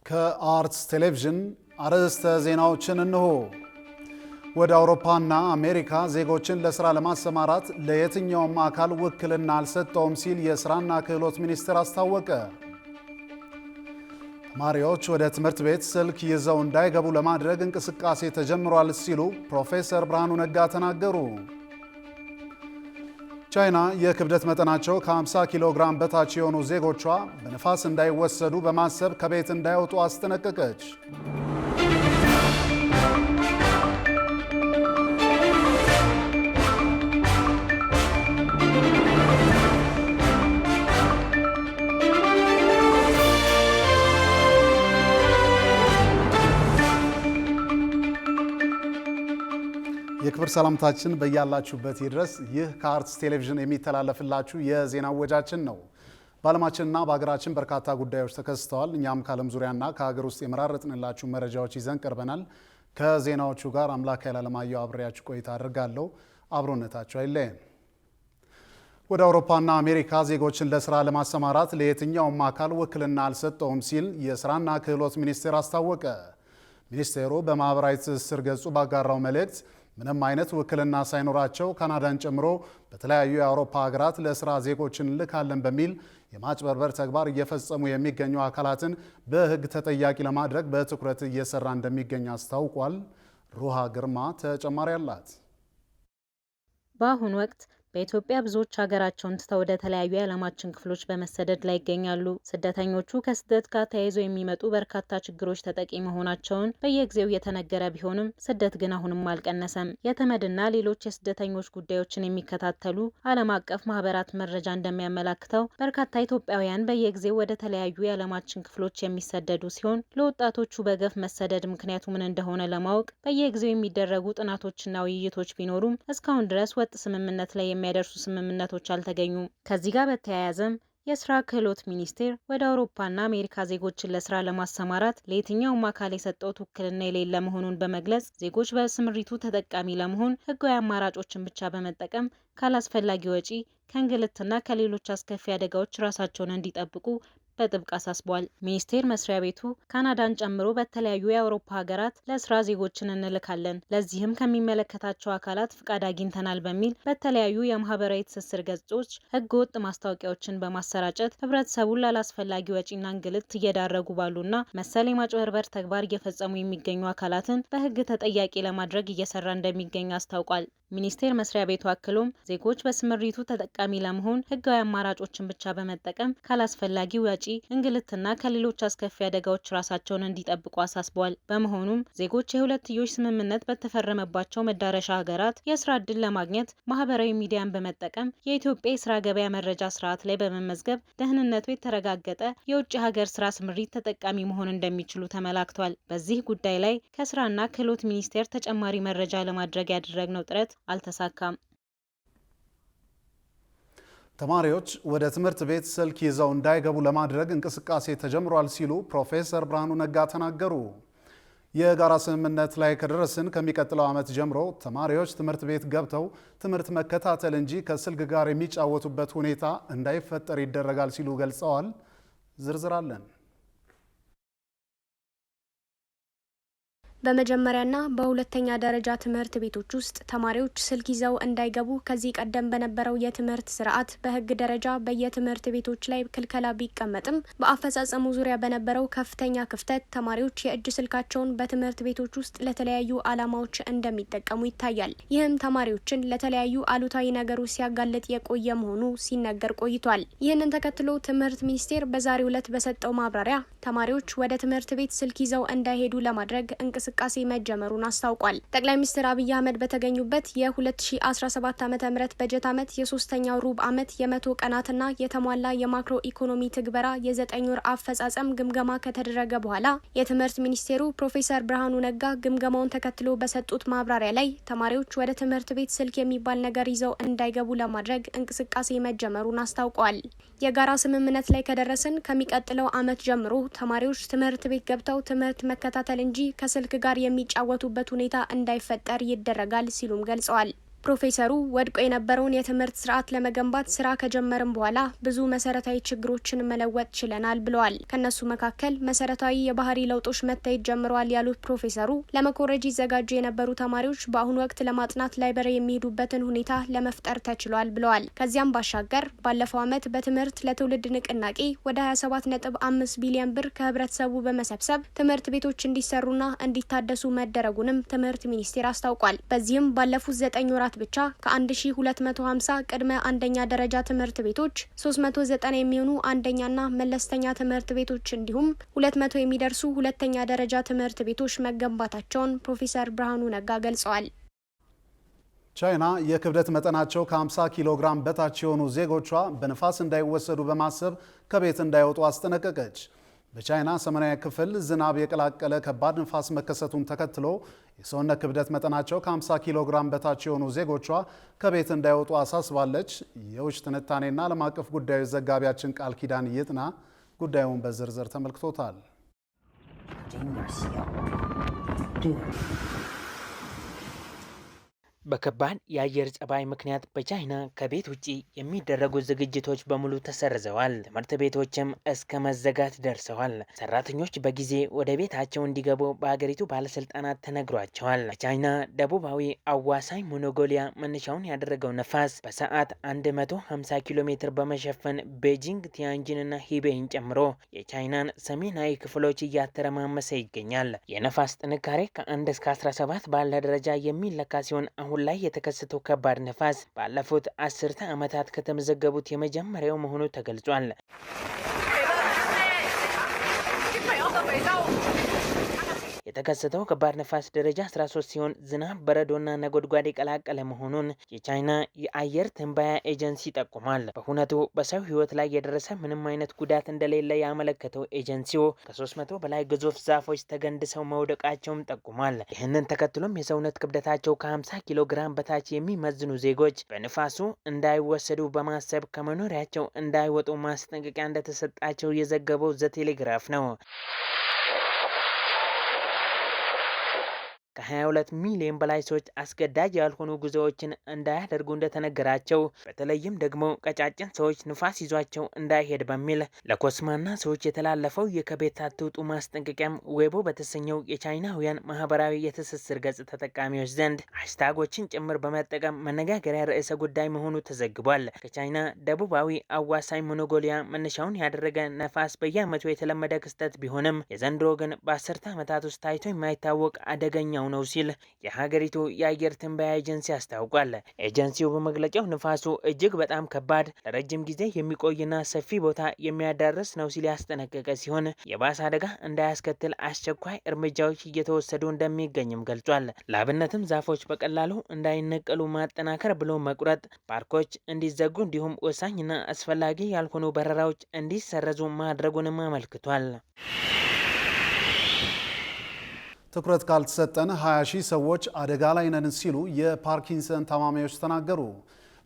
ከአርትስ ቴሌቪዥን አርዕስተ ዜናዎችን እንሆ። ወደ አውሮፓና አሜሪካ ዜጎችን ለስራ ለማሰማራት ለየትኛውም አካል ውክልና አልሰጠውም ሲል የስራና ክህሎት ሚኒስቴር አስታወቀ። ተማሪዎች ወደ ትምህርት ቤት ስልክ ይዘው እንዳይገቡ ለማድረግ እንቅስቃሴ ተጀምሯል ሲሉ ፕሮፌሰር ብርሃኑ ነጋ ተናገሩ። ቻይና የክብደት መጠናቸው ከ50 ኪሎ ግራም በታች የሆኑ ዜጎቿ በነፋስ እንዳይወሰዱ በማሰብ ከቤት እንዳይወጡ አስጠነቀቀች። የክብር ሰላምታችን በያላችሁበት ይድረስ። ይህ ከአርትስ ቴሌቪዥን የሚተላለፍላችሁ የዜና ወጃችን ነው። በዓለማችንና በሀገራችን በርካታ ጉዳዮች ተከስተዋል። እኛም ከዓለም ዙሪያና ከሀገር ውስጥ የመራረጥንላችሁ መረጃዎች ይዘን ቀርበናል። ከዜናዎቹ ጋር አምላክ ኃይለማየሁ አብሬያችሁ ቆይታ አድርጋለሁ። አብሮነታችሁ አይለየን። ወደ አውሮፓና አሜሪካ ዜጎችን ለስራ ለማሰማራት ለየትኛውም አካል ውክልና አልሰጠውም ሲል የስራና ክህሎት ሚኒስቴር አስታወቀ። ሚኒስቴሩ በማህበራዊ ትስስር ገጹ ባጋራው መልእክት ምንም አይነት ውክልና ሳይኖራቸው ካናዳን ጨምሮ በተለያዩ የአውሮፓ ሀገራት ለስራ ዜጎችን እንልካለን በሚል የማጭበርበር ተግባር እየፈጸሙ የሚገኙ አካላትን በሕግ ተጠያቂ ለማድረግ በትኩረት እየሰራ እንደሚገኝ አስታውቋል። ሩሃ ግርማ ተጨማሪ አላት። በአሁኑ ወቅት በኢትዮጵያ ብዙዎች ሀገራቸውን ትተው ወደ ተለያዩ የዓለማችን ክፍሎች በመሰደድ ላይ ይገኛሉ። ስደተኞቹ ከስደት ጋር ተያይዘው የሚመጡ በርካታ ችግሮች ተጠቂ መሆናቸውን በየጊዜው እየተነገረ ቢሆንም ስደት ግን አሁንም አልቀነሰም። የተመድና ሌሎች የስደተኞች ጉዳዮችን የሚከታተሉ ዓለም አቀፍ ማህበራት መረጃ እንደሚያመላክተው በርካታ ኢትዮጵያውያን በየጊዜው ወደ ተለያዩ የዓለማችን ክፍሎች የሚሰደዱ ሲሆን ለወጣቶቹ በገፍ መሰደድ ምክንያቱ ምን እንደሆነ ለማወቅ በየጊዜው የሚደረጉ ጥናቶችና ውይይቶች ቢኖሩም እስካሁን ድረስ ወጥ ስምምነት ላይ የሚያደርሱ ስምምነቶች አልተገኙም። ከዚህ ጋር በተያያዘም የስራ ክህሎት ሚኒስቴር ወደ አውሮፓና አሜሪካ ዜጎችን ለስራ ለማሰማራት ለየትኛውም አካል የሰጠው ውክልና የሌለ መሆኑን በመግለጽ ዜጎች በስምሪቱ ተጠቃሚ ለመሆን ህጋዊ አማራጮችን ብቻ በመጠቀም ካላስፈላጊ ወጪ ከእንግልትና ከሌሎች አስከፊ አደጋዎች ራሳቸውን እንዲጠብቁ በጥብቅ አሳስቧል። ሚኒስቴር መስሪያ ቤቱ ካናዳን ጨምሮ በተለያዩ የአውሮፓ ሀገራት ለስራ ዜጎችን እንልካለን፣ ለዚህም ከሚመለከታቸው አካላት ፍቃድ አግኝተናል በሚል በተለያዩ የማህበራዊ ትስስር ገጾች ህገወጥ ማስታወቂያዎችን በማሰራጨት ህብረተሰቡን ላላስፈላጊ ወጪና እንግልት እየዳረጉ ባሉና መሰል የማጭበርበር ተግባር እየፈጸሙ የሚገኙ አካላትን በህግ ተጠያቂ ለማድረግ እየሰራ እንደሚገኝ አስታውቋል። ሚኒስቴር መስሪያ ቤቱ አክሎም ዜጎች በስምሪቱ ተጠቃሚ ለመሆን ህጋዊ አማራጮችን ብቻ በመጠቀም ካላስፈላጊ ወጪ እንግልትና ከሌሎች አስከፊ አደጋዎች ራሳቸውን እንዲጠብቁ አሳስቧል። በመሆኑም ዜጎች የሁለትዮሽ ስምምነት በተፈረመባቸው መዳረሻ ሀገራት የስራ ዕድል ለማግኘት ማህበራዊ ሚዲያን በመጠቀም የኢትዮጵያ የስራ ገበያ መረጃ ስርዓት ላይ በመመዝገብ ደህንነቱ የተረጋገጠ የውጭ ሀገር ስራ ስምሪት ተጠቃሚ መሆን እንደሚችሉ ተመላክቷል። በዚህ ጉዳይ ላይ ከስራና ክህሎት ሚኒስቴር ተጨማሪ መረጃ ለማድረግ ያደረግነው ጥረት አልተሳካም። ተማሪዎች ወደ ትምህርት ቤት ስልክ ይዘው እንዳይገቡ ለማድረግ እንቅስቃሴ ተጀምሯል ሲሉ ፕሮፌሰር ብርሃኑ ነጋ ተናገሩ። የጋራ ስምምነት ላይ ከደረስን ከሚቀጥለው ዓመት ጀምሮ ተማሪዎች ትምህርት ቤት ገብተው ትምህርት መከታተል እንጂ ከስልክ ጋር የሚጫወቱበት ሁኔታ እንዳይፈጠር ይደረጋል ሲሉ ገልጸዋል። ዝርዝር አለን። በመጀመሪያና በሁለተኛ ደረጃ ትምህርት ቤቶች ውስጥ ተማሪዎች ስልክ ይዘው እንዳይገቡ ከዚህ ቀደም በነበረው የትምህርት ስርዓት በሕግ ደረጃ በየትምህርት ቤቶች ላይ ክልከላ ቢቀመጥም በአፈጻጸሙ ዙሪያ በነበረው ከፍተኛ ክፍተት ተማሪዎች የእጅ ስልካቸውን በትምህርት ቤቶች ውስጥ ለተለያዩ ዓላማዎች እንደሚጠቀሙ ይታያል። ይህም ተማሪዎችን ለተለያዩ አሉታዊ ነገሮች ሲያጋልጥ የቆየ መሆኑ ሲነገር ቆይቷል። ይህንን ተከትሎ ትምህርት ሚኒስቴር በዛሬው ዕለት በሰጠው ማብራሪያ ተማሪዎች ወደ ትምህርት ቤት ስልክ ይዘው እንዳይሄዱ ለማድረግ እንቅስቃሴ መጀመሩን አስታውቋል። ጠቅላይ ሚኒስትር አብይ አህመድ በተገኙበት የ2017 ዓ.ም በጀት ዓመት የሶስተኛው ሩብ ዓመት የ100 ቀናትና የተሟላ የማክሮ ኢኮኖሚ ትግበራ የ9 ወር አፈጻጸም ግምገማ ከተደረገ በኋላ የትምህርት ሚኒስቴሩ ፕሮፌሰር ብርሃኑ ነጋ ግምገማውን ተከትሎ በሰጡት ማብራሪያ ላይ ተማሪዎች ወደ ትምህርት ቤት ስልክ የሚባል ነገር ይዘው እንዳይገቡ ለማድረግ እንቅስቃሴ መጀመሩን አስታውቋል። የጋራ ስምምነት ላይ ከደረስን ከሚቀጥለው ዓመት ጀምሮ ተማሪዎች ትምህርት ቤት ገብተው ትምህርት መከታተል እንጂ ከስልክ ጋር የሚጫወቱበት ሁኔታ እንዳይፈጠር ይደረጋል ሲሉም ገልጸዋል። ፕሮፌሰሩ ወድቆ የነበረውን የትምህርት ስርዓት ለመገንባት ስራ ከጀመርን በኋላ ብዙ መሰረታዊ ችግሮችን መለወጥ ችለናል ብለዋል። ከነሱ መካከል መሰረታዊ የባህሪ ለውጦች መታየት ጀምረዋል ያሉት ፕሮፌሰሩ ለመኮረጅ ይዘጋጁ የነበሩ ተማሪዎች በአሁኑ ወቅት ለማጥናት ላይብረሪ የሚሄዱበትን ሁኔታ ለመፍጠር ተችሏል ብለዋል። ከዚያም ባሻገር ባለፈው ዓመት በትምህርት ለትውልድ ንቅናቄ ወደ 27.5 ቢሊዮን ብር ከህብረተሰቡ በመሰብሰብ ትምህርት ቤቶች እንዲሰሩና እንዲታደሱ መደረጉንም ትምህርት ሚኒስቴር አስታውቋል። በዚህም ባለፉት 9 ወራት ብቻ ከ1250 ቅድመ አንደኛ ደረጃ ትምህርት ቤቶች 390 የሚሆኑ አንደኛና መለስተኛ ትምህርት ቤቶች እንዲሁም 200 የሚደርሱ ሁለተኛ ደረጃ ትምህርት ቤቶች መገንባታቸውን ፕሮፌሰር ብርሃኑ ነጋ ገልጸዋል። ቻይና የክብደት መጠናቸው ከ50 ኪሎ ግራም በታች የሆኑ ዜጎቿ በንፋስ እንዳይወሰዱ በማሰብ ከቤት እንዳይወጡ አስጠነቀቀች። በቻይና ሰሜናዊ ክፍል ዝናብ የቀላቀለ ከባድ ንፋስ መከሰቱን ተከትሎ የሰውነት ክብደት መጠናቸው ከ50 ኪሎ ግራም በታች የሆኑ ዜጎቿ ከቤት እንዳይወጡ አሳስባለች። የውጭ ትንታኔና ዓለም አቀፍ ጉዳዮች ዘጋቢያችን ቃል ኪዳን ይጥና ጉዳዩን በዝርዝር ተመልክቶታል። በከባድ የአየር ጸባይ ምክንያት በቻይና ከቤት ውጪ የሚደረጉ ዝግጅቶች በሙሉ ተሰርዘዋል። ትምህርት ቤቶችም እስከ መዘጋት ደርሰዋል። ሰራተኞች በጊዜ ወደ ቤታቸው እንዲገቡ በሀገሪቱ ባለስልጣናት ተነግሯቸዋል። በቻይና ደቡባዊ አዋሳኝ ሞኖጎሊያ መነሻውን ያደረገው ነፋስ በሰዓት 150 ኪሎ ሜትር በመሸፈን ቤጂንግ፣ ቲያንጂንና ሂቤይን ጨምሮ የቻይናን ሰሜናዊ ክፍሎች እያተረማመሰ ይገኛል። የነፋስ ጥንካሬ ከ1 እስከ 17 ባለ ደረጃ የሚለካ ሲሆን አሁን ላይ የተከሰተው ከባድ ነፋስ ባለፉት 10 ዓመታት ከተመዘገቡት የመጀመሪያው መሆኑ ተገልጿል። የተከሰተው ከባድ ነፋስ ደረጃ 13 ሲሆን ዝናብ፣ በረዶና ነጎድጓድ የቀላቀለ መሆኑን የቻይና የአየር ትንበያ ኤጀንሲ ጠቁሟል። በሁነቱ በሰው ሕይወት ላይ የደረሰ ምንም አይነት ጉዳት እንደሌለ ያመለከተው ኤጀንሲው ከ300 በላይ ግዙፍ ዛፎች ተገንድሰው መውደቃቸውም ጠቁሟል። ይህንን ተከትሎም የሰውነት ክብደታቸው ከ50 ኪሎ ግራም በታች የሚመዝኑ ዜጎች በንፋሱ እንዳይወሰዱ በማሰብ ከመኖሪያቸው እንዳይወጡ ማስጠንቀቂያ እንደተሰጣቸው የዘገበው ዘ ቴሌግራፍ ነው። ከ22 ሚሊዮን በላይ ሰዎች አስገዳጅ ያልሆኑ ጉዞዎችን እንዳያደርጉ እንደተነገራቸው፣ በተለይም ደግሞ ቀጫጭን ሰዎች ንፋስ ይዟቸው እንዳይሄድ በሚል ለኮስማና ሰዎች የተላለፈው የከቤት አትውጡ ማስጠንቀቂያም ዌቦ በተሰኘው የቻይናውያን ማህበራዊ የትስስር ገጽ ተጠቃሚዎች ዘንድ ሃሽታጎችን ጭምር በመጠቀም መነጋገሪያ ርዕሰ ጉዳይ መሆኑ ተዘግቧል። ከቻይና ደቡባዊ አዋሳኝ ሞኖጎሊያ መነሻውን ያደረገ ነፋስ በየዓመቱ የተለመደ ክስተት ቢሆንም የዘንድሮ ግን በ10 ዓመታት ውስጥ ታይቶ የማይታወቅ አደገኛው ነው ሲል የሀገሪቱ የአየር ትንበያ ኤጀንሲ አስታውቋል። ኤጀንሲው በመግለጫው ንፋሱ እጅግ በጣም ከባድ፣ ለረጅም ጊዜ የሚቆይና ሰፊ ቦታ የሚያዳርስ ነው ሲል ያስጠነቀቀ ሲሆን የባሰ አደጋ እንዳያስከትል አስቸኳይ እርምጃዎች እየተወሰዱ እንደሚገኝም ገልጿል። ለአብነትም ዛፎች በቀላሉ እንዳይነቀሉ ማጠናከር ብሎ መቁረጥ፣ ፓርኮች እንዲዘጉ እንዲሁም ወሳኝና አስፈላጊ ያልሆኑ በረራዎች እንዲሰረዙ ማድረጉንም አመልክቷል። ትኩረት ካልተሰጠን 20 ሺህ ሰዎች አደጋ ላይ ነን ሲሉ የፓርኪንሰን ታማሚዎች ተናገሩ።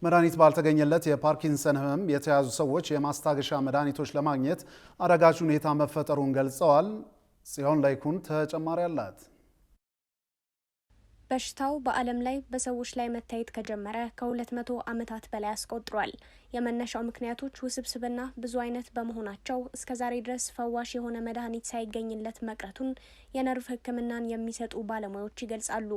መድኃኒት ባልተገኘለት የፓርኪንሰን ህመም የተያዙ ሰዎች የማስታገሻ መድኃኒቶች ለማግኘት አዳጋች ሁኔታ መፈጠሩን ገልጸዋል። ጽዮን ላይኩን ተጨማሪ አላት። በሽታው በዓለም ላይ በሰዎች ላይ መታየት ከጀመረ ከ200 ዓመታት በላይ አስቆጥሯል። የመነሻው ምክንያቶች ውስብስብና ብዙ አይነት በመሆናቸው እስከዛሬ ድረስ ፈዋሽ የሆነ መድኃኒት ሳይገኝለት መቅረቱን የነርቭ ሕክምናን የሚሰጡ ባለሙያዎች ይገልጻሉ።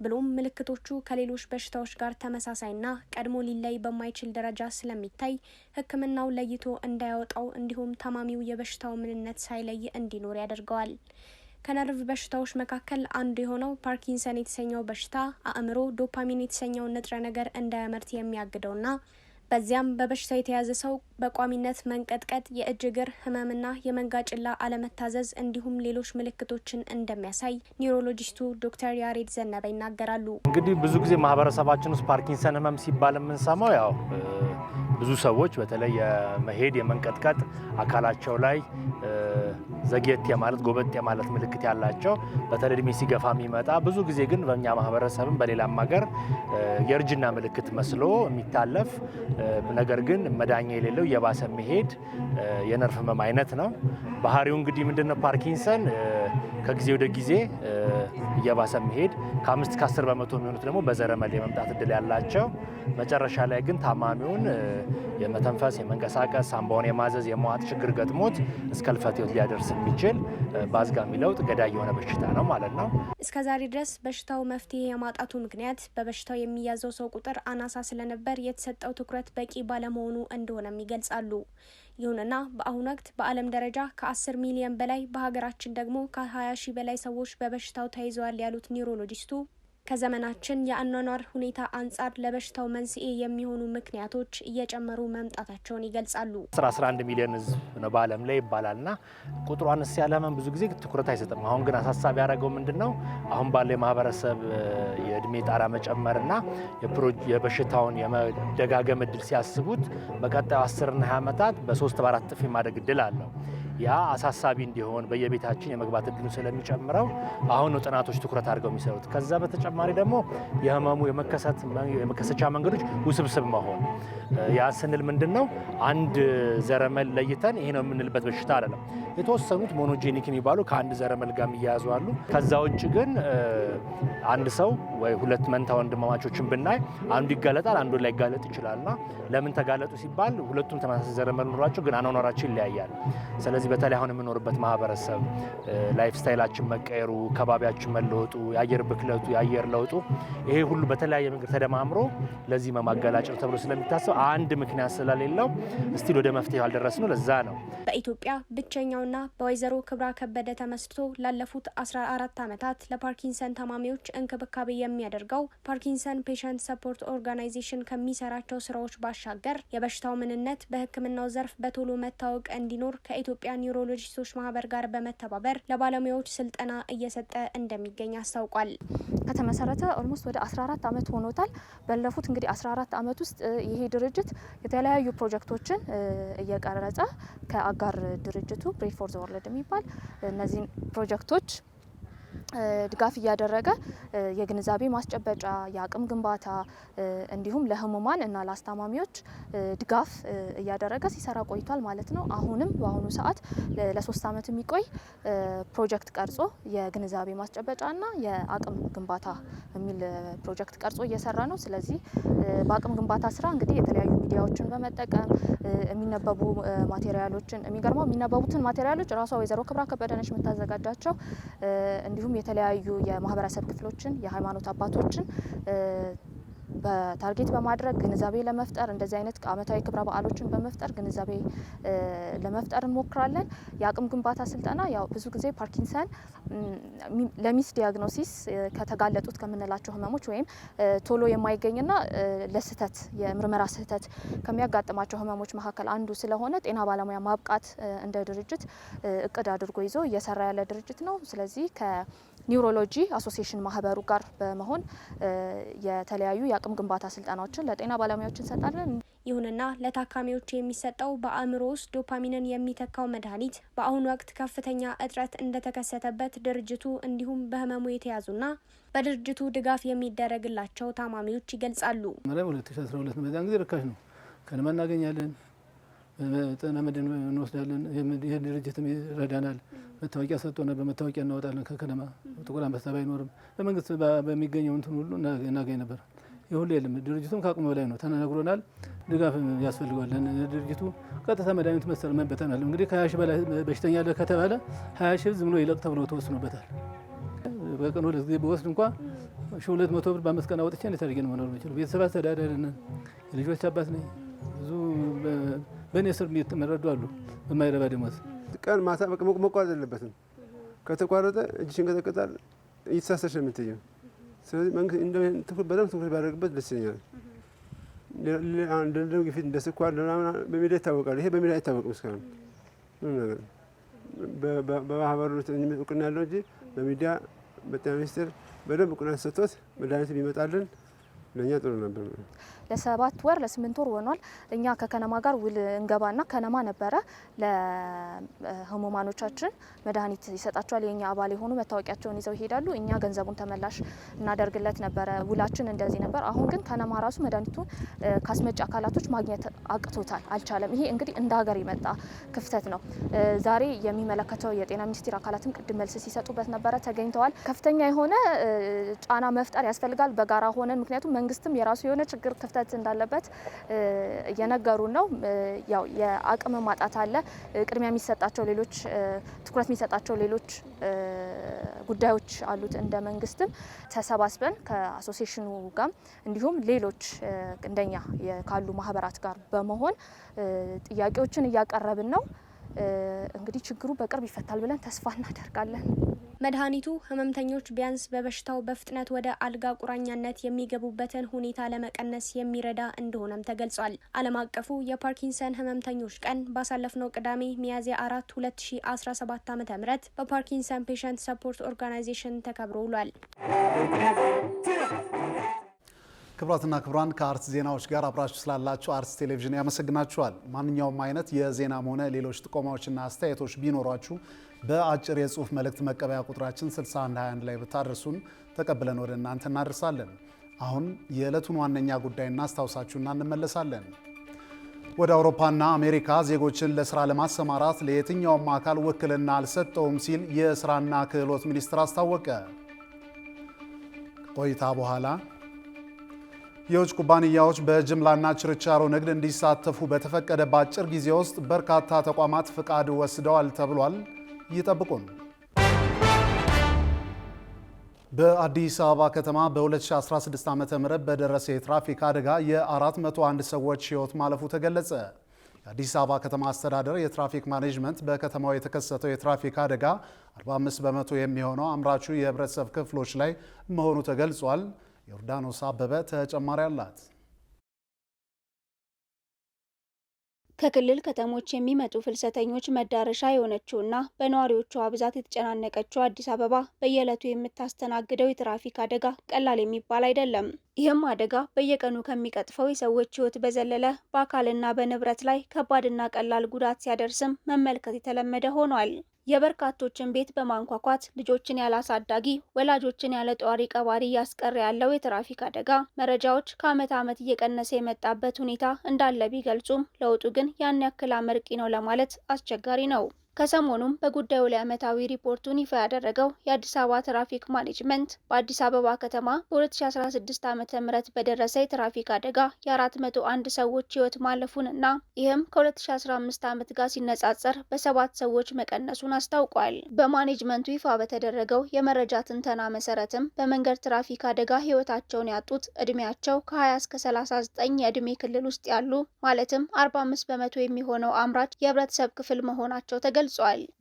ብሎም ምልክቶቹ ከሌሎች በሽታዎች ጋር ተመሳሳይና ቀድሞ ሊለይ በማይችል ደረጃ ስለሚታይ ሕክምናው ለይቶ እንዳያወጣው እንዲሁም ታማሚው የበሽታው ምንነት ሳይለይ እንዲኖር ያደርገዋል። ከነርቭ በሽታዎች መካከል አንዱ የሆነው ፓርኪንሰን የተሰኘው በሽታ አእምሮ ዶፓሚን የተሰኘው ንጥረ ነገር እንዳያመርት የሚያግደውና በዚያም በበሽታው የተያዘ ሰው በቋሚነት መንቀጥቀጥ፣ የእጅ እግር ህመምና የመንጋጭላ አለመታዘዝ እንዲሁም ሌሎች ምልክቶችን እንደሚያሳይ ኒውሮሎጂስቱ ዶክተር ያሬድ ዘነበ ይናገራሉ። እንግዲህ ብዙ ጊዜ ማህበረሰባችን ውስጥ ፓርኪንሰን ህመም ሲባል የምንሰማው ያው ብዙ ሰዎች በተለይ የመሄድ የመንቀጥቀጥ አካላቸው ላይ ዘግየት የማለት ጎበጥ የማለት ምልክት ያላቸው በተለይ እድሜ ሲገፋ የሚመጣ ብዙ ጊዜ ግን በእኛ ማህበረሰብም በሌላም ሀገር የእርጅና ምልክት መስሎ የሚታለፍ ነገር ግን መዳኛ የሌለው የባሰ መሄድ የነርቭ ህመም አይነት ነው። ባህሪው እንግዲህ ምንድነው? ፓርኪንሰን ከጊዜ ወደ ጊዜ እየባሰ መሄድ ከ5 እስከ 10 በመቶ የሚሆኑት ደግሞ በዘረመል የመምጣት እድል ያላቸው መጨረሻ ላይ ግን ታማሚውን የመተንፈስ የመንቀሳቀስ ሳምባውን የማዘዝ የመዋጥ ችግር ገጥሞት እስከ ህልፈተ ህይወት ሊያደርስ የሚችል በአዝጋሚ ለውጥ ገዳይ የሆነ በሽታ ነው ማለት ነው። እስከዛሬ ድረስ በሽታው መፍትሄ የማጣቱ ምክንያት በበሽታው የሚያዘው ሰው ቁጥር አናሳ ስለነበር የተሰጠው ትኩረት በቂ ባለመሆኑ እንደሆነም ይገልጻሉ። ይሁንና በአሁኑ ወቅት በዓለም ደረጃ ከ10 ሚሊዮን በላይ በሀገራችን ደግሞ ከ20 ሺህ በላይ ሰዎች በበሽታው ተይዘዋል ያሉት ኒውሮሎጂስቱ ከዘመናችን የአኗኗር ሁኔታ አንጻር ለበሽታው መንስኤ የሚሆኑ ምክንያቶች እየጨመሩ መምጣታቸውን ይገልጻሉ። 11 ሚሊዮን ህዝብ ነው በዓለም ላይ ይባላልና ቁጥሩ አነስ ያለ ህመም ብዙ ጊዜ ትኩረት አይሰጥም። አሁን ግን አሳሳቢ ያደረገው ምንድነው? አሁን ባለው የማህበረሰብ የእድሜ ጣራ መጨመርና የበሽታውን የመደጋገም እድል ሲያስቡት በቀጣዩ 10 እና 20 ዓመታት በ3 በ4 እጥፍ የማደግ እድል አለው። ያ አሳሳቢ እንዲሆን በየቤታችን የመግባት እድሉ ስለሚጨምረው አሁን ነው ጥናቶች ትኩረት አድርገው የሚሰሩት። ከዛ በተጨማሪ ደግሞ የህመሙ የመከሰቻ መንገዶች ውስብስብ መሆን። ያ ስንል ምንድነው? አንድ ዘረመል ለይተን ይሄ ነው የምንልበት በሽታ አይደለም። የተወሰኑት ሞኖጄኒክ የሚባሉ ከአንድ ዘረመል ጋር የሚያያዙ አሉ። ከዛ ውጭ ግን አንድ ሰው ወይ ሁለት መንታ ወንድማማቾችን ብናይ አንዱ ይጋለጣል፣ አንዱ ላይ ጋለጥ ይችላልና ለምን ተጋለጡ ሲባል ሁለቱም ተመሳሳይ ዘረመል ኖሯቸው ግን አኗኗራቸው ይለያያል። ስለዚህ በተለይ አሁን የምኖርበት ማህበረሰብ ላይፍ ስታይላችን መቀየሩ፣ ከባቢያችን መለወጡ፣ የአየር ብክለቱ፣ የአየር ለውጡ ይሄ ሁሉ በተለያየ መንገድ ተደማምሮ ለዚህ ማጋላጭ ነው ተብሎ ስለሚታሰብ አንድ ምክንያት ስለሌለው እስቲል ወደ መፍትሄ ያልደረስነው ለዛ ነው። በኢትዮጵያ ብቸኛውና በወይዘሮ ክብራ ከበደ ተመስርቶ ላለፉት 14 ዓመታት ለፓርኪንሰን ታማሚዎች እንክብካቤ የሚያደርገው ፓርኪንሰን ፔሸንት ሰፖርት ኦርጋናይዜሽን ከሚሰራቸው ስራዎች ባሻገር የበሽታው ምንነት በሕክምናው ዘርፍ በቶሎ መታወቅ እንዲኖር ከኢትዮጵያ ኒውሮሎጂስቶች ማህበር ጋር በመተባበር ለባለሙያዎች ስልጠና እየሰጠ እንደሚገኝ አስታውቋል። ከተመሰረተ ኦልሞስት ወደ 14 ዓመት ሆኖታል። ባለፉት እንግዲህ 14 ዓመት ውስጥ ይሄ ድርጅት የተለያዩ ፕሮጀክቶችን እየቀረጸ ከአጋር ድርጅቱ ብሬድ ፎር ዘ ወርልድ የሚባል እነዚህን ፕሮጀክቶች ድጋፍ እያደረገ የግንዛቤ ማስጨበጫ፣ የአቅም ግንባታ እንዲሁም ለህሙማን እና ለአስታማሚዎች ድጋፍ እያደረገ ሲሰራ ቆይቷል ማለት ነው። አሁንም በአሁኑ ሰዓት ለ3 ዓመት የሚቆይ ፕሮጀክት ቀርጾ የግንዛቤ ማስጨበጫና የአቅም ግንባታ የሚል ፕሮጀክት ቀርጾ እየሰራ ነው። ስለዚህ በአቅም ግንባታ ስራ እንግዲህ የተለያዩ ሚዲያዎችን በመጠቀም የሚነበቡ ማቴሪያሎችን የሚገርመው የሚነበቡትን ማቴሪያሎች ራሷ ወይዘሮ ክብራ ከበደ ነች የምታዘጋጃቸው። እንዲሁም የተለያዩ የማህበረሰብ ክፍሎችን የሃይማኖት አባቶችን በታርጌት በማድረግ ግንዛቤ ለመፍጠር እንደዚህ አይነት አመታዊ ክብረ በዓሎችን በመፍጠር ግንዛቤ ለመፍጠር እንሞክራለን። የአቅም ግንባታ ስልጠና ያው ብዙ ጊዜ ፓርኪንሰን ለሚስ ዲያግኖሲስ ከተጋለጡት ከምንላቸው ህመሞች ወይም ቶሎ የማይገኝና ለስህተት የምርመራ ስህተት ከሚያጋጥማቸው ህመሞች መካከል አንዱ ስለሆነ ጤና ባለሙያ ማብቃት እንደ ድርጅት እቅድ አድርጎ ይዞ እየሰራ ያለ ድርጅት ነው። ስለዚህ ኒውሮሎጂ አሶሲዬሽን ማህበሩ ጋር በመሆን የተለያዩ የአቅም ግንባታ ስልጠናዎችን ለጤና ባለሙያዎች እንሰጣለን። ይሁንና ለታካሚዎች የሚሰጠው በአእምሮ ውስጥ ዶፓሚንን የሚተካው መድኃኒት በአሁኑ ወቅት ከፍተኛ እጥረት እንደተከሰተበት ድርጅቱ እንዲሁም በህመሙ የተያዙና በድርጅቱ ድጋፍ የሚደረግላቸው ታማሚዎች ይገልጻሉ። 2012 በዛን ጊዜ ርካሽ ነው። ከነማ እናገኛለን፣ ጤና መድን እንወስዳለን። ይህ ድርጅትም ይረዳናል። መታወቂያ ሰጥቶና በመታወቂያ እናወጣለን። ከከነማ ጥቁር አንበሳ ባይኖርም በመንግስት በሚገኘው እንትን ሁሉ እናገኝ ነበር። ይህ ሁሉ የለም። ድርጅቱም ከአቅሙ በላይ ነው። ተነግሮናል። ድጋፍ ያስፈልገዋል። ድርጅቱ ቀጥታ መድኃኒት መሰልመበታል። እንግዲህ ከ20 ሺህ በላይ በሽተኛ አለ ከተባለ 20 ሺህ ዝም ብሎ ይለቅ ተብሎ ተወስኖበታል። በቀን 2 ጊዜ በወስድ እንኳ 1200 ብር በ5 ቀን አውጥቼ እንዴት አድርጌ ነው መኖር የምችለው? ቤተሰብ አስተዳዳሪ ነን። የልጆች አባት ነኝ። ብዙ በእኔ ስር የሚረዱ አሉ በማይረባ ደሞዝ። ቀን ማታ መቋረጥ የለበትም። ከተቋረጠ እጅሽን ቀጠቅጣል፣ እየተሳሰርሽ ነው የምትይው። ስለዚህ መንግስት በደንብ ትኩረት ቢያደርግበት ደስ ይለኛል። እንደ ግፊት እንደ ስኳር በሚዲያ ይታወቃል። ይሄ በሚዲያ አይታወቅም እስካሁን ምንም ነገር። በማህበሩ እውቅና ያለው እንጂ በሚዲያ በጤና ሚኒስቴር በደንብ እውቅና ተሰጥቶት መድኃኒት ቢመጣልን ለኛ ጥሩ ነበር። ለ7 ወር ለ8 ወር ሆኗል። እኛ ከከነማ ጋር ውል እንገባና ከነማ ነበረ ለህሙማኖቻችን መድኃኒት ይሰጣቸዋል። የኛ አባል የሆኑ መታወቂያቸውን ይዘው ይሄዳሉ። እኛ ገንዘቡን ተመላሽ እናደርግለት ነበረ። ውላችን እንደዚህ ነበር። አሁን ግን ከነማ ራሱ መድኃኒቱን ካስመጪ አካላቶች ማግኘት አቅቶታል፣ አልቻለም። ይሄ እንግዲህ እንደ ሀገር የመጣ ክፍተት ነው። ዛሬ የሚመለከተው የጤና ሚኒስቴር አካላትም ቅድም መልስ ሲሰጡበት ነበረ፣ ተገኝተዋል። ከፍተኛ የሆነ ጫና መፍጠር ያስፈልጋል በጋራ ሆነን፣ ምክንያቱም መንግስትም የራሱ የሆነ ችግር ክፍተት እንዳለበት እየነገሩ ነው። ያው የአቅም ማጣት አለ። ቅድሚያ የሚሰጣቸው ሌሎች ትኩረት የሚሰጣቸው ሌሎች ጉዳዮች አሉት። እንደ መንግስትም ተሰባስበን ከአሶሲዬሽኑ ጋር እንዲሁም ሌሎች እንደኛ ካሉ ማህበራት ጋር በመሆን ጥያቄዎችን እያቀረብን ነው። እንግዲህ ችግሩ በቅርብ ይፈታል ብለን ተስፋ እናደርጋለን። መድኃኒቱ ህመምተኞች ቢያንስ በበሽታው በፍጥነት ወደ አልጋ ቁራኛነት የሚገቡበትን ሁኔታ ለመቀነስ የሚረዳ እንደሆነም ተገልጿል። ዓለም አቀፉ የፓርኪንሰን ህመምተኞች ቀን ባሳለፍነው ቅዳሜ ሚያዝያ 4 2017 ዓ.ም በፓርኪንሰን ፔሸንት ሰፖርት ኦርጋናይዜሽን ተከብሮ ውሏል። ክቡራትና ክቡራን ከአርትስ ዜናዎች ጋር አብራችሁ ስላላችሁ አርትስ ቴሌቪዥን ያመሰግናችኋል። ማንኛውም አይነት የዜናም ሆነ ሌሎች ጥቆማዎችና አስተያየቶች ቢኖሯችሁ በአጭር የጽሁፍ መልእክት መቀበያ ቁጥራችን 6121 ላይ ብታደርሱን ተቀብለን ወደ እናንተ እናደርሳለን። አሁን የዕለቱን ዋነኛ ጉዳይ እናስታውሳችሁና እንመለሳለን። ወደ አውሮፓና አሜሪካ ዜጎችን ለስራ ለማሰማራት ለየትኛውም አካል ውክልና አልሰጠውም ሲል የስራና ክህሎት ሚኒስቴር አስታወቀ። ቆይታ በኋላ የውጭ ኩባንያዎች በጅምላና ችርቻሮ ንግድ እንዲሳተፉ በተፈቀደ በአጭር ጊዜ ውስጥ በርካታ ተቋማት ፍቃድ ወስደዋል ተብሏል። ይጠብቁን። በአዲስ አበባ ከተማ በ2016 ዓ.ም በደረሰ የትራፊክ አደጋ የ401 ሰዎች ሕይወት ማለፉ ተገለጸ። የአዲስ አበባ ከተማ አስተዳደር የትራፊክ ማኔጅመንት በከተማው የተከሰተው የትራፊክ አደጋ 45 በመቶ የሚሆነው አምራቹ የህብረተሰብ ክፍሎች ላይ መሆኑ ተገልጿል። ዮርዳኖስ አበበ ተጨማሪ አላት። ከክልል ከተሞች የሚመጡ ፍልሰተኞች መዳረሻ የሆነችውና በነዋሪዎቿ ብዛት የተጨናነቀችው አዲስ አበባ በየዕለቱ የምታስተናግደው የትራፊክ አደጋ ቀላል የሚባል አይደለም። ይህም አደጋ በየቀኑ ከሚቀጥፈው የሰዎች ሕይወት በዘለለ በአካልና በንብረት ላይ ከባድና ቀላል ጉዳት ሲያደርስም መመልከት የተለመደ ሆኗል። የበርካቶችን ቤት በማንኳኳት ልጆችን ያለ አሳዳጊ ወላጆችን ያለ ጧሪ ቀባሪ እያስቀረ ያለው የትራፊክ አደጋ መረጃዎች ከዓመት ዓመት እየቀነሰ የመጣበት ሁኔታ እንዳለ ቢገልጹም ለውጡ ግን ያን ያክል አመርቂ ነው ለማለት አስቸጋሪ ነው። ከሰሞኑም በጉዳዩ ላይ ዓመታዊ ሪፖርቱን ይፋ ያደረገው የአዲስ አበባ ትራፊክ ማኔጅመንት በአዲስ አበባ ከተማ በ2016 ዓ.ም በደረሰ የትራፊክ አደጋ የ401 ሰዎች ሕይወት ማለፉንና ይህም ከ2015 ዓመት ጋር ሲነጻጸር በ7 ሰዎች መቀነሱን አስታውቋል። በማኔጅመንቱ ይፋ በተደረገው የመረጃ ትንተና መሰረትም በመንገድ ትራፊክ አደጋ ሕይወታቸውን ያጡት ዕድሜያቸው ከ20 እስከ 39 የዕድሜ ክልል ውስጥ ያሉ ማለትም 45 በመቶ የሚሆነው አምራች የህብረተሰብ ክፍል መሆናቸው ተገልጿል።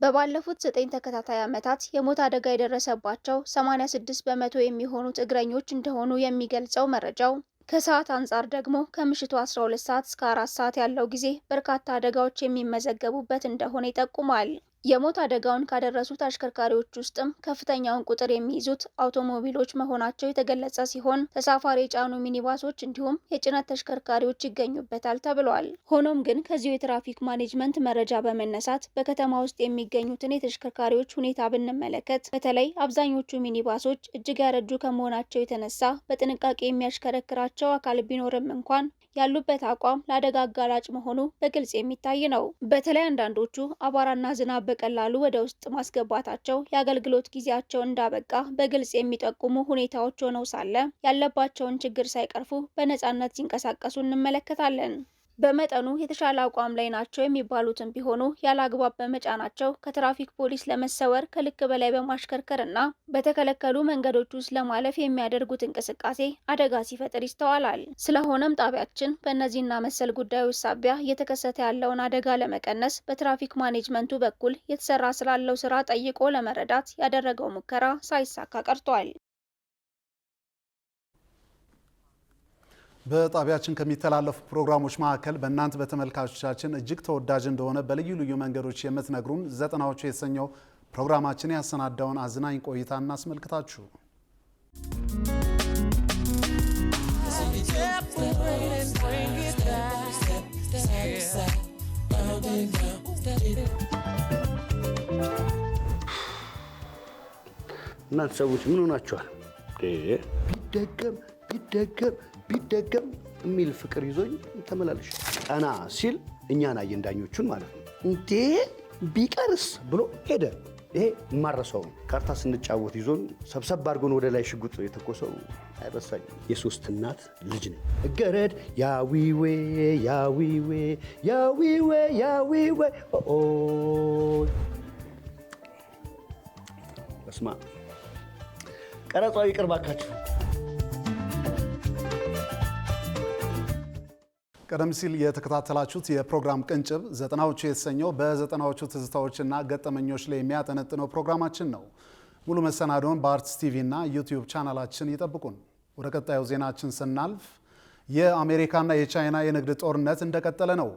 በባለፉት 9 ተከታታይ ዓመታት የሞት አደጋ የደረሰባቸው 86 በመቶ የሚሆኑት እግረኞች እንደሆኑ የሚገልጸው መረጃው ከሰዓት አንጻር ደግሞ ከምሽቱ 12 ሰዓት እስከ 4 ሰዓት ያለው ጊዜ በርካታ አደጋዎች የሚመዘገቡበት እንደሆነ ይጠቁማል። የሞት አደጋውን ካደረሱት አሽከርካሪዎች ውስጥም ከፍተኛውን ቁጥር የሚይዙት አውቶሞቢሎች መሆናቸው የተገለጸ ሲሆን ተሳፋሪ የጫኑ ሚኒባሶች እንዲሁም የጭነት ተሽከርካሪዎች ይገኙበታል ተብሏል። ሆኖም ግን ከዚሁ የትራፊክ ማኔጅመንት መረጃ በመነሳት በከተማ ውስጥ የሚገኙትን የተሽከርካሪዎች ሁኔታ ብንመለከት በተለይ አብዛኞቹ ሚኒባሶች እጅግ ያረጁ ከመሆናቸው የተነሳ በጥንቃቄ የሚያሽከረክራቸው አካል ቢኖርም እንኳን ያሉበት አቋም ለአደጋ አጋላጭ መሆኑ በግልጽ የሚታይ ነው። በተለይ አንዳንዶቹ አቧራና ዝናብ በቀላሉ ወደ ውስጥ ማስገባታቸው የአገልግሎት ጊዜያቸው እንዳበቃ በግልጽ የሚጠቁሙ ሁኔታዎች ሆነው ሳለ ያለባቸውን ችግር ሳይቀርፉ በነፃነት ሲንቀሳቀሱ እንመለከታለን። በመጠኑ የተሻለ አቋም ላይ ናቸው የሚባሉትም ቢሆኑ ያለ አግባብ በመጫናቸው ከትራፊክ ፖሊስ ለመሰወር ከልክ በላይ በማሽከርከርና በተከለከሉ መንገዶች ውስጥ ለማለፍ የሚያደርጉት እንቅስቃሴ አደጋ ሲፈጥር ይስተዋላል። ስለሆነም ጣቢያችን በእነዚህና መሰል ጉዳዮች ሳቢያ እየተከሰተ ያለውን አደጋ ለመቀነስ በትራፊክ ማኔጅመንቱ በኩል የተሰራ ስላለው ስራ ጠይቆ ለመረዳት ያደረገው ሙከራ ሳይሳካ ቀርቷል። በጣቢያችን ከሚተላለፉ ፕሮግራሞች መካከል በእናንተ በተመልካቾቻችን እጅግ ተወዳጅ እንደሆነ በልዩ ልዩ መንገዶች የምትነግሩን ዘጠናዎቹ የተሰኘው ፕሮግራማችን ያሰናዳውን አዝናኝ ቆይታ እናስመልክታችሁ። እናንተ ሰዎች ምን ሆናችኋል? ቢደገም የሚል ፍቅር ይዞኝ ተመላለሽ። ቀና ሲል እኛን አየን ዳኞቹን ማለት ነው። እንዴ ቢቀርስ ብሎ ሄደ። ይሄ የማረሰው ካርታ ስንጫወት ይዞን ሰብሰብ አድርጎን ወደ ላይ ሽጉጥ የተኮሰው አይረሳኝም። የሶስት እናት ልጅ ነኝ። እገረድ ያዊዌ ያዊዌ ያዊዌ ያዊዌ ኦ በስማ ቀረጻው ይቅር ባካችሁ። ቀደም ሲል የተከታተላችሁት የፕሮግራም ቅንጭብ ዘጠናዎቹ የተሰኘው በዘጠናዎቹ ትዝታዎችና ገጠመኞች ላይ የሚያጠነጥነው ፕሮግራማችን ነው። ሙሉ መሰናዶውን በአርትስ ቲቪ እና ዩቲዩብ ቻናላችን ይጠብቁን። ወደ ቀጣዩ ዜናችን ስናልፍ የአሜሪካና የቻይና የንግድ ጦርነት እንደቀጠለ ነው።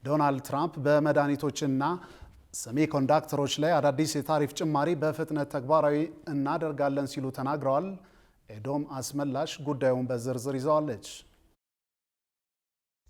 ዶናልድ ትራምፕ በመድኃኒቶችና ሴሚኮንዳክተሮች ላይ አዳዲስ የታሪፍ ጭማሪ በፍጥነት ተግባራዊ እናደርጋለን ሲሉ ተናግረዋል። ኤዶም አስመላሽ ጉዳዩን በዝርዝር ይዘዋለች።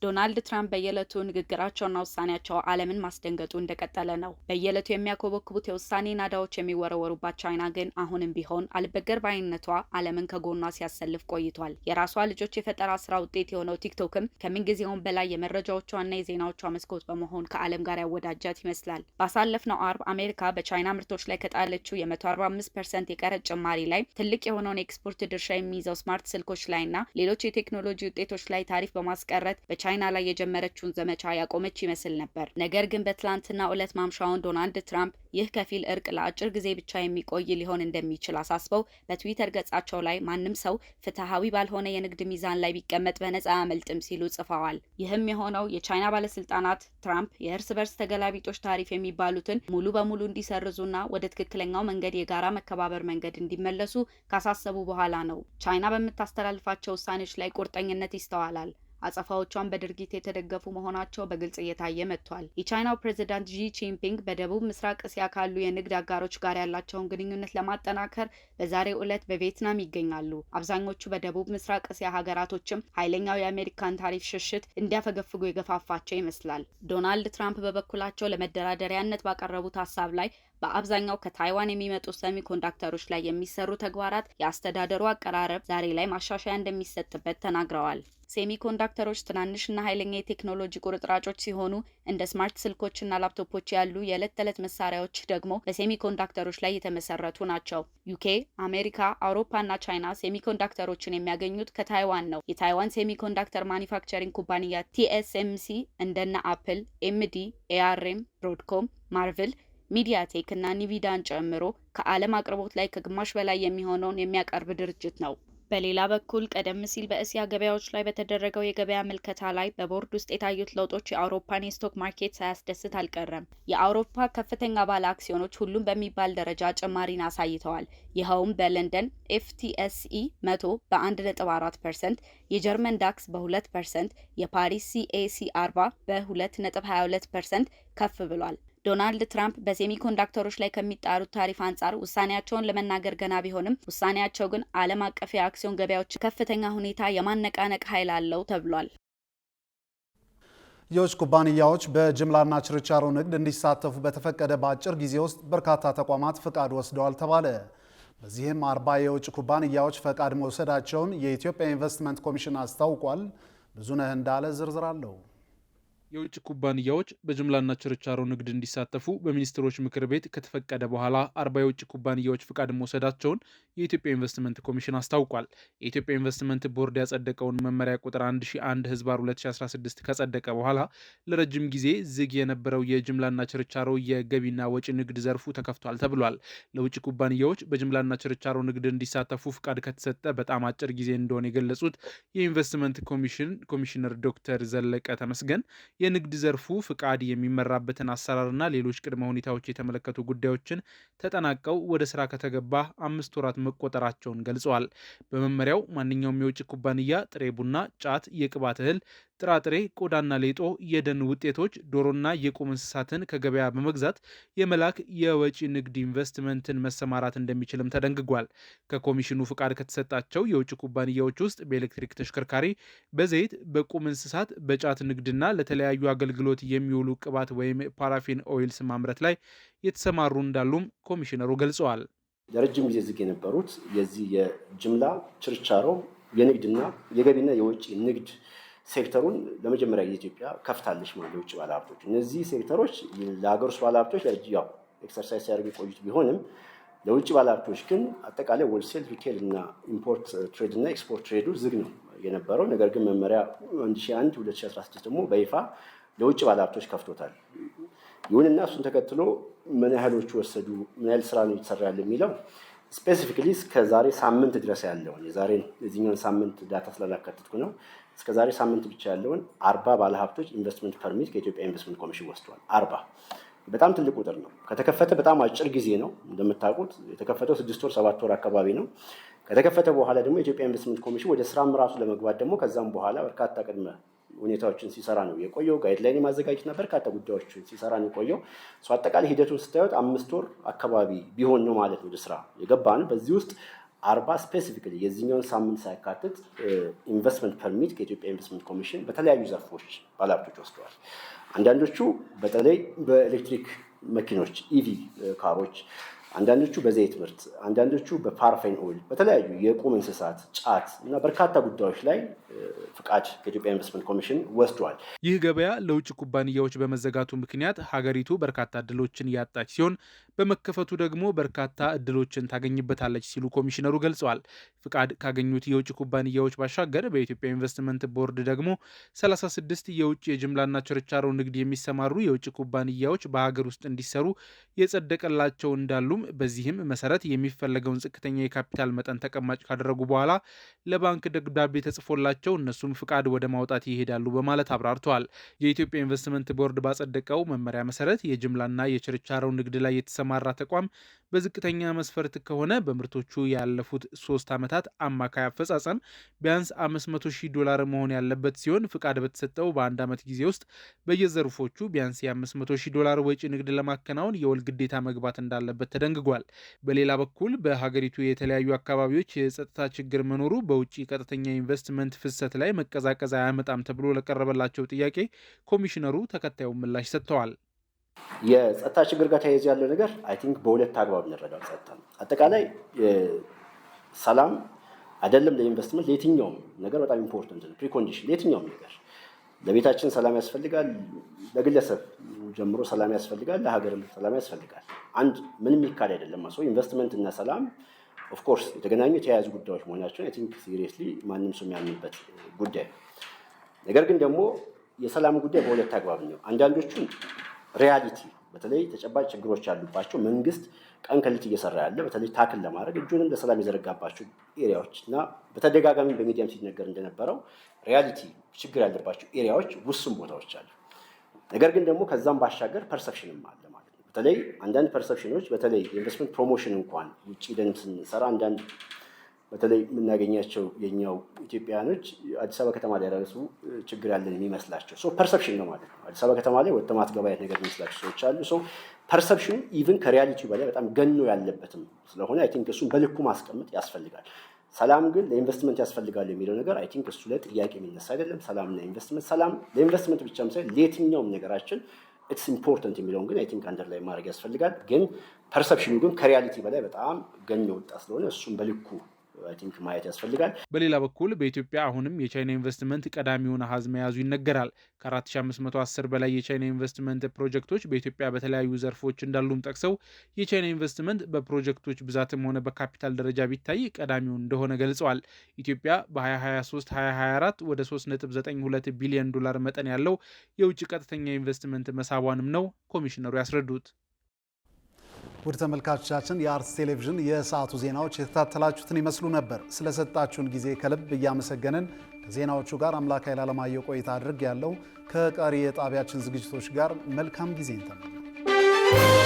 ዶናልድ ትራምፕ በየዕለቱ ንግግራቸውና ውሳኔያቸው ዓለምን ማስደንገጡ እንደቀጠለ ነው። በየዕለቱ የሚያኮበክቡት የውሳኔ ናዳዎች የሚወረወሩባት ቻይና ግን አሁንም ቢሆን አልበገር ባይነቷ ዓለምን ከጎኗ ሲያሰልፍ ቆይቷል። የራሷ ልጆች የፈጠራ ስራ ውጤት የሆነው ቲክቶክም ከምንጊዜውም በላይ የመረጃዎቿና የዜናዎቿ መስኮት በመሆን ከዓለም ጋር ያወዳጃት ይመስላል። ባሳለፍነው አርብ አሜሪካ በቻይና ምርቶች ላይ ከጣለችው የ145% የቀረጥ ጭማሪ ላይ ትልቅ የሆነውን ኤክስፖርት ድርሻ የሚይዘው ስማርት ስልኮች ላይና ሌሎች የቴክኖሎጂ ውጤቶች ላይ ታሪፍ በማስቀረት ቻይና ላይ የጀመረችውን ዘመቻ ያቆመች ይመስል ነበር። ነገር ግን በትላንትና ዕለት ማምሻውን ዶናልድ ትራምፕ ይህ ከፊል እርቅ ለአጭር ጊዜ ብቻ የሚቆይ ሊሆን እንደሚችል አሳስበው በትዊተር ገጻቸው ላይ ማንም ሰው ፍትሃዊ ባልሆነ የንግድ ሚዛን ላይ ቢቀመጥ በነፃ አያመልጥም ሲሉ ጽፈዋል። ይህም የሆነው የቻይና ባለስልጣናት ትራምፕ የእርስ በርስ ተገላቢጦች ታሪፍ የሚባሉትን ሙሉ በሙሉ እንዲሰርዙና ወደ ትክክለኛው መንገድ የጋራ መከባበር መንገድ እንዲመለሱ ካሳሰቡ በኋላ ነው። ቻይና በምታስተላልፋቸው ውሳኔዎች ላይ ቁርጠኝነት ይስተዋላል። አጸፋዎቿን በድርጊት የተደገፉ መሆናቸው በግልጽ እየታየ መጥቷል። የቻይናው ፕሬዝዳንት ዢ ጂንፒንግ በደቡብ ምስራቅ እስያ ካሉ የንግድ አጋሮች ጋር ያላቸውን ግንኙነት ለማጠናከር በዛሬው ዕለት በቪየትናም ይገኛሉ። አብዛኞቹ በደቡብ ምስራቅ እስያ ሀገራቶችም ኃይለኛው የአሜሪካን ታሪፍ ሽሽት እንዲያፈገፍጉ የገፋፋቸው ይመስላል። ዶናልድ ትራምፕ በበኩላቸው ለመደራደሪያነት ባቀረቡት ሀሳብ ላይ በአብዛኛው ከታይዋን የሚመጡ ሰሚ ኮንዳክተሮች ላይ የሚሰሩ ተግባራት የአስተዳደሩ አቀራረብ ዛሬ ላይ ማሻሻያ እንደሚሰጥበት ተናግረዋል። ሴሚ ኮንዳክተሮች ትናንሽና ኃይለኛ የቴክኖሎጂ ቁርጥራጮች ሲሆኑ እንደ ስማርት ስልኮችና ላፕቶፖች ያሉ የዕለት ተዕለት መሳሪያዎች ደግሞ በሴሚ ኮንዳክተሮች ላይ የተመሰረቱ ናቸው። ዩኬ፣ አሜሪካ፣ አውሮፓና ቻይና ሴሚ ኮንዳክተሮችን የሚያገኙት ከታይዋን ነው። የታይዋን ሴሚ ኮንዳክተር ማኒፋክቸሪንግ ኩባንያ ቲኤስኤምሲ እንደነ አፕል፣ ኤምዲ፣ ኤአርኤም፣ ብሮድኮም፣ ማርቭል ሚዲያቴክ እና ኒቪዳን ጨምሮ ከዓለም አቅርቦት ላይ ከግማሽ በላይ የሚሆነውን የሚያቀርብ ድርጅት ነው። በሌላ በኩል ቀደም ሲል በእስያ ገበያዎች ላይ በተደረገው የገበያ ምልከታ ላይ በቦርድ ውስጥ የታዩት ለውጦች የአውሮፓን የስቶክ ማርኬት ሳያስደስት አልቀረም። የአውሮፓ ከፍተኛ ባለ አክሲዮኖች ሁሉም በሚባል ደረጃ ጭማሪን አሳይተዋል። ይኸውም በለንደን ኤፍቲኤስኢ 100 በ1.4%፣ የጀርመን ዳክስ በ2%፣ የፓሪስ ሲኤሲ 40 በ2.22% ከፍ ብሏል። ዶናልድ ትራምፕ በሴሚ ኮንዳክተሮች ላይ ከሚጣሩት ታሪፍ አንጻር ውሳኔያቸውን ለመናገር ገና ቢሆንም ውሳኔያቸው ግን ዓለም አቀፍ የአክሲዮን ገበያዎች ከፍተኛ ሁኔታ የማነቃነቅ ኃይል አለው ተብሏል። የውጭ ኩባንያዎች በጅምላና ችርቻሮ ንግድ እንዲሳተፉ በተፈቀደ በአጭር ጊዜ ውስጥ በርካታ ተቋማት ፈቃድ ወስደዋል ተባለ። በዚህም 40 የውጭ ኩባንያዎች ፈቃድ መውሰዳቸውን የኢትዮጵያ ኢንቨስትመንት ኮሚሽን አስታውቋል። ብዙነህ እንዳለ ዝርዝር አለው። የውጭ ኩባንያዎች በጅምላና ችርቻሮ ንግድ እንዲሳተፉ በሚኒስትሮች ምክር ቤት ከተፈቀደ በኋላ 40 የውጭ ኩባንያዎች ፍቃድ መውሰዳቸውን የኢትዮጵያ ኢንቨስትመንት ኮሚሽን አስታውቋል። የኢትዮጵያ ኢንቨስትመንት ቦርድ ያጸደቀውን መመሪያ ቁጥር 1001/2016 ከጸደቀ በኋላ ለረጅም ጊዜ ዝግ የነበረው የጅምላና ችርቻሮ የገቢና ወጪ ንግድ ዘርፉ ተከፍቷል ተብሏል። ለውጭ ኩባንያዎች በጅምላና ችርቻሮ ንግድ እንዲሳተፉ ፍቃድ ከተሰጠ በጣም አጭር ጊዜ እንደሆነ የገለጹት የኢንቨስትመንት ኮሚሽነር ዶክተር ዘለቀ ተመስገን የንግድ ዘርፉ ፍቃድ የሚመራበትን አሰራርና ሌሎች ቅድመ ሁኔታዎች የተመለከቱ ጉዳዮችን ተጠናቀው ወደ ስራ ከተገባ 5 ወራት መቆጠራቸውን ገልጸዋል። በመመሪያው ማንኛውም የውጭ ኩባንያ ጥሬ ቡና፣ ጫት፣ የቅባት እህል፣ ጥራጥሬ፣ ቆዳና ሌጦ፣ የደን ውጤቶች፣ ዶሮና የቁም እንስሳትን ከገበያ በመግዛት የመላክ የወጪ ንግድ ኢንቨስትመንትን መሰማራት እንደሚችልም ተደንግጓል። ከኮሚሽኑ ፍቃድ ከተሰጣቸው የውጭ ኩባንያዎች ውስጥ በኤሌክትሪክ ተሽከርካሪ፣ በዘይት፣ በቁም እንስሳት፣ በጫት ንግድና ለተለያዩ አገልግሎት የሚውሉ ቅባት ወይም ፓራፊን ኦይልስ ማምረት ላይ የተሰማሩ እንዳሉም ኮሚሽነሩ ገልጸዋል። ለረጅም ጊዜ ዝግ የነበሩት የዚህ የጅምላ ችርቻሮ የንግድና የገቢና የውጭ ንግድ ሴክተሩን ለመጀመሪያ ጊዜ ኢትዮጵያ ከፍታለች ማለት የውጭ ባለሀብቶች። እነዚህ ሴክተሮች ለሀገር ውስጥ ባለሀብቶች ላይ ያው ኤክሰርሳይዝ ሲያደርጉ የቆዩት ቢሆንም ለውጭ ባለሀብቶች ግን አጠቃላይ ሆልሴል፣ ሪቴል እና ኢምፖርት ትሬድ እና ኤክስፖርት ትሬዱ ዝግ ነው የነበረው። ነገር ግን መመሪያ 1001/2016 ደግሞ በይፋ ለውጭ ባለሀብቶች ከፍቶታል። ይሁንና እሱን ተከትሎ ምን ያህሎቹ ወሰዱ፣ ምን ያህል ስራ ነው የተሰራ ያለ የሚለው ስፔሲፊካሊ እስከዛሬ ሳምንት ድረስ ያለውን የዚህኛውን ሳምንት ዳታ ስላላካተትኩ ነው። እስከዛሬ ሳምንት ብቻ ያለውን 40 ባለሀብቶች ኢንቨስትመንት ፐርሚት ከኢትዮጵያ ኢንቨስትመንት ኮሚሽን ወስደዋል። 40 በጣም ትልቅ ቁጥር ነው። ከተከፈተ በጣም አጭር ጊዜ ነው። እንደምታውቁት የተከፈተው 6 ወር 7 ወር አካባቢ ነው። ከተከፈተ በኋላ ደግሞ የኢትዮጵያ ኢንቨስትመንት ኮሚሽን ወደ ስራም ራሱ ለመግባት ደግሞ ከዛም በኋላ በርካታ ቅድመ ሁኔታዎችን ሲሰራ ነው የቆየው። ጋይድላይን የማዘጋጀትና በርካታ ጉዳዮችን ሲሰራ ነው የቆየው። አጠቃላይ ሂደቱን ስታዩት 5 ወር አካባቢ ቢሆን ነው ማለት ነው ወደ ስራ የገባ ነው። በዚህ ውስጥ 40 ስፔሲፊካሊ የዚህኛውን ሳምንት ሳያካትት ኢንቨስትመንት ፐርሚት ከኢትዮጵያ ኢንቨስትመንት ኮሚሽን በተለያዩ ዘርፎች ባለሀብቶች ወስደዋል። አንዳንዶቹ በተለይ በኤሌክትሪክ መኪኖች ኢቪ ካሮች፣ አንዳንዶቹ በዘይት ምርት፣ አንዳንዶቹ በፓራፊን ኦይል፣ በተለያዩ የቁም እንስሳት፣ ጫት እና በርካታ ጉዳዮች ላይ ፍቃድ ከኢትዮጵያ ኢንቨስትመንት ኮሚሽን ወስዷል። ይህ ገበያ ለውጭ ኩባንያዎች በመዘጋቱ ምክንያት ሀገሪቱ በርካታ እድሎችን ያጣች ሲሆን በመከፈቱ ደግሞ በርካታ እድሎችን ታገኝበታለች ሲሉ ኮሚሽነሩ ገልጸዋል። ፍቃድ ካገኙት የውጭ ኩባንያዎች ባሻገር በኢትዮጵያ ኢንቨስትመንት ቦርድ ደግሞ 36 የውጭ የጅምላና ችርቻሮ ንግድ የሚሰማሩ የውጭ ኩባንያዎች በሀገር ውስጥ እንዲሰሩ የጸደቀላቸው እንዳሉም በዚህም መሰረት የሚፈለገውን ዝቅተኛ የካፒታል መጠን ተቀማጭ ካደረጉ በኋላ ለባንክ ደብዳቤ ተጽፎላቸው እነሱም ፍቃድ ወደ ማውጣት ይሄዳሉ በማለት አብራርተዋል። የኢትዮጵያ ኢንቨስትመንት ቦርድ ባጸደቀው መመሪያ መሰረት የጅምላና የችርቻሮ ንግድ ላይ የተሰማራ ተቋም በዝቅተኛ መስፈርት ከሆነ በምርቶቹ ያለፉት 3 ዓመታት አማካይ አፈጻጸም ቢያንስ $500,000 መሆን ያለበት ሲሆን ፍቃድ በተሰጠው በአንድ ዓመት ጊዜ ውስጥ በየዘርፎቹ ቢያንስ $500,000 ወጪ ንግድ ለማከናወን የውል ግዴታ መግባት እንዳለበት ተደንግጓል። በሌላ በኩል በሀገሪቱ የተለያዩ አካባቢዎች የጸጥታ ችግር መኖሩ በውጭ ቀጥተኛ ኢንቨስትመንት ፍሰት ላይ መቀዛቀዝ አያመጣም ተብሎ ለቀረበላቸው ጥያቄ ኮሚሽነሩ ተከታዩን ምላሽ ሰጥተዋል። የጸጥታ ችግር ጋር ተያይዞ ያለው ነገር አይ ቲንክ በሁለት አግባብ እንረዳው። ጸጥታ አጠቃላይ ሰላም አይደለም ለኢንቨስትመንት ለየትኛውም ነገር በጣም ኢምፖርታንት ነው። ፕሪኮንዲሽን ለየትኛውም ነገር ለቤታችን ሰላም ያስፈልጋል፣ ለግለሰብ ጀምሮ ሰላም ያስፈልጋል፣ ለሀገርም ሰላም ያስፈልጋል። አንድ ምንም ይካድ አይደለም። ሰው ኢንቨስትመንት እና ሰላም ኦፍ ኮርስ የተገናኙ የተያያዙ ጉዳዮች መሆናቸውን አይ ቲንክ ሲሪየስሊ ማንም ሰው የሚያምንበት ጉዳይ። ነገር ግን ደግሞ የሰላም ጉዳይ በሁለት አግባብ ነው። አንዳንዶቹን ሪያሊቲ በተለይ ተጨባጭ ችግሮች ያሉባቸው መንግስት ቀን ከሌት እየሰራ ያለ በተለይ ታክል ለማድረግ እጁንም ለሰላም የዘረጋባቸው ኤሪያዎች እና በተደጋጋሚ በሚዲያም ሲነገር እንደነበረው ሪያሊቲ ችግር ያለባቸው ኤሪያዎች ውስን ቦታዎች አሉ። ነገር ግን ደግሞ ከዛም ባሻገር ፐርሰፕሽንም አለ ማለት ነው። በተለይ አንዳንድ ፐርሰፕሽኖች በተለይ የኢንቨስትመንት ፕሮሞሽን እንኳን ውጭ ደን ስንሰራ አንዳንድ በተለይ የምናገኛቸው የኛው ኢትዮጵያውያኖች አዲስ አበባ ከተማ ላይ ራሱ ችግር ያለን የሚመስላቸው ፐርሰፕሽን ነው ማለት ነው። አዲስ አበባ ከተማ ላይ ወጥተህ ማትገባ ነገር የሚመስላቸው ሰዎች አሉ። ፐርሰፕሽኑ ኢቭን ከሪያሊቲው በላይ በጣም ገኖ ያለበትም ስለሆነ አይ ቲንክ እሱን በልኩ ማስቀመጥ ያስፈልጋል። ሰላም ግን ለኢንቨስትመንት ያስፈልጋል የሚለው ነገር አይ ቲንክ እሱ ላይ ጥያቄ የሚነሳ አይደለም። ሰላምና ኢንቨስትመንት፣ ሰላም ለኢንቨስትመንት ብቻም ሳይሆን ለየትኛውም ነገራችን ኢትስ ኢምፖርታንት የሚለውን ግን አይ ቲንክ አንደር ላይ ማድረግ ያስፈልጋል። ግን ፐርሰፕሽኑ ግን ከሪያሊቲ በላይ በጣም ገኖ ወጣ ስለሆነ እሱን በልኩ አይ ቲንክ ማየት ያስፈልጋል። በሌላ በኩል በኢትዮጵያ አሁንም የቻይና ኢንቨስትመንት ቀዳሚውን አሃዝ መያዙ ይነገራል። ከ4510 በላይ የቻይና ኢንቨስትመንት ፕሮጀክቶች በኢትዮጵያ በተለያዩ ዘርፎች እንዳሉም ጠቅሰው የቻይና ኢንቨስትመንት በፕሮጀክቶች ብዛትም ሆነ በካፒታል ደረጃ ቢታይ ቀዳሚው እንደሆነ ገልጸዋል። ኢትዮጵያ በ2023-2024 ወደ $3.92 ቢሊዮን መጠን ያለው የውጭ ቀጥተኛ ኢንቨስትመንት መሳቧንም ነው ኮሚሽነሩ ያስረዱት። ውድ ተመልካቾቻችን የአርትስ ቴሌቪዥን የሰዓቱ ዜናዎች የተከታተላችሁትን ይመስሉ ነበር። ስለሰጣችሁን ጊዜ ከልብ እያመሰገንን ከዜናዎቹ ጋር አምላክ ኃይለ ዓለማየሁ ቆይታ አድርግ ያለው ከቀሪ የጣቢያችን ዝግጅቶች ጋር መልካም ጊዜ እንተመኛለን።